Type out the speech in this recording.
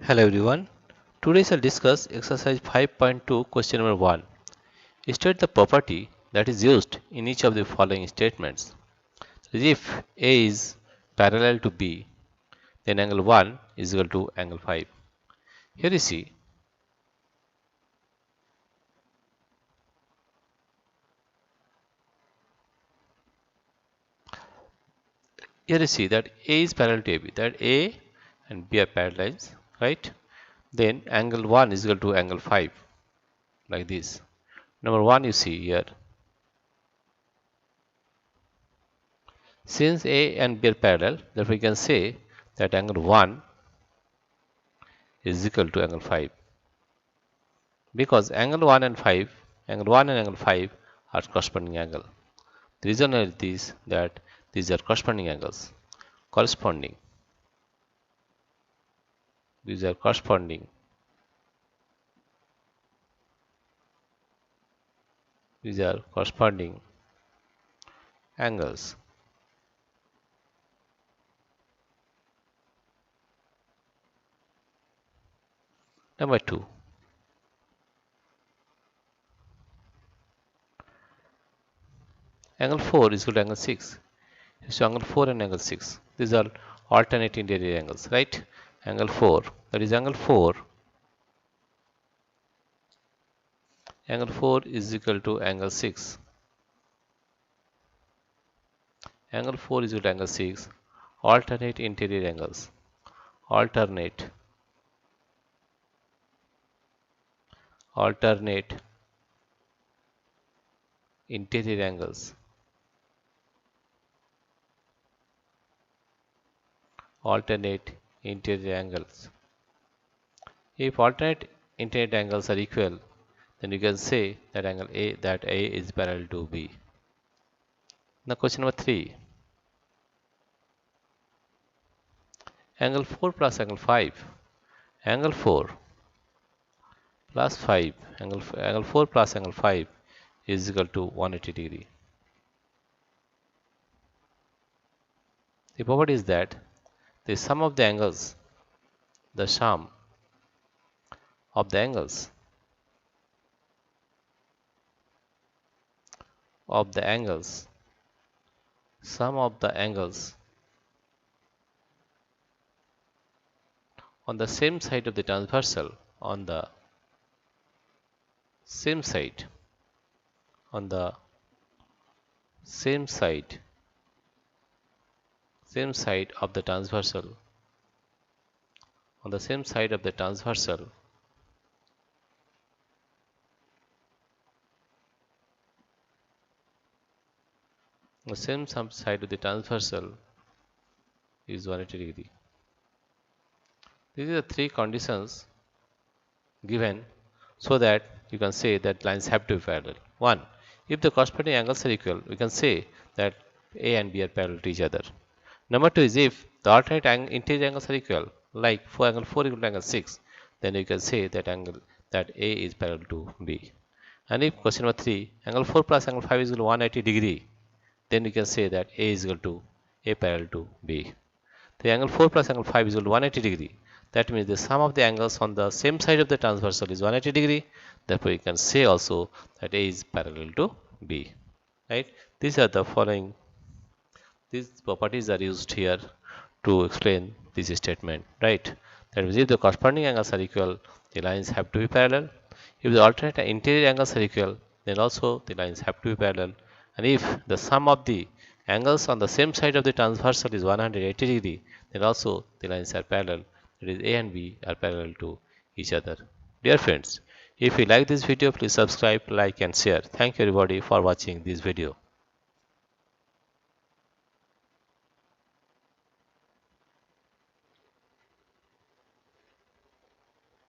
Hello everyone. Today I'll discuss exercise 5.2 question number 1. State the property that is used in each of the following statements. If A is parallel to B, then angle 1 is equal to angle 5. Here you see that A is parallel to AB, that A and B are parallel lines, right? Then angle 1 is equal to angle 5, like this. Number 1 you see here. Since A and B are parallel, therefore we can say that angle 1 is equal to angle 5, because angle 1 and angle 5 are corresponding angle. The reason is this, that these are corresponding angles. These are corresponding angles. Number 2. Angle 4 is equal to angle 6. So angle 4 and angle 6. These are alternate interior angles, right? Angle 4, that is angle 4. Angle 4 is equal to angle 6. Angle 4 is equal to angle 6. Alternate interior angles. Alternate interior angles. Alternate interior angles. If alternate interior angles are equal, then you can say that A is parallel to B. Now question number 3. Angle 4 plus angle 5. Angle 4 plus 5. Angle 4 plus angle 5 is equal to 180 degree. The property is that the sum of the angles, sum of the angles on the same side of the transversal, on the same side of the transversal, is 180 degree. These are the three conditions given so that you can say that lines have to be parallel. 1. If the corresponding angles are equal, we can say that A and B are parallel to each other. Number 2 is if the alternate interior angles are equal, like for angle 4 equal to angle 6, then you can say that A is parallel to B. And if question number 3, angle 4 plus angle 5 is equal to 180 degree, then you can say that A is equal to A parallel to B. The angle 4 plus angle 5 is equal to 180 degree. That means the sum of the angles on the same side of the transversal is 180 degree. Therefore, you can say also that A is parallel to B. Right? These properties are used here to explain this statement. Right? That means if the corresponding angles are equal, the lines have to be parallel. If the alternate interior angles are equal, then also the lines have to be parallel. And if the sum of the angles on the same side of the transversal is 180 degree, then also the lines are parallel. That is, A and B are parallel to each other. Dear friends, if you like this video, please subscribe, like and share. Thank you everybody for watching this video.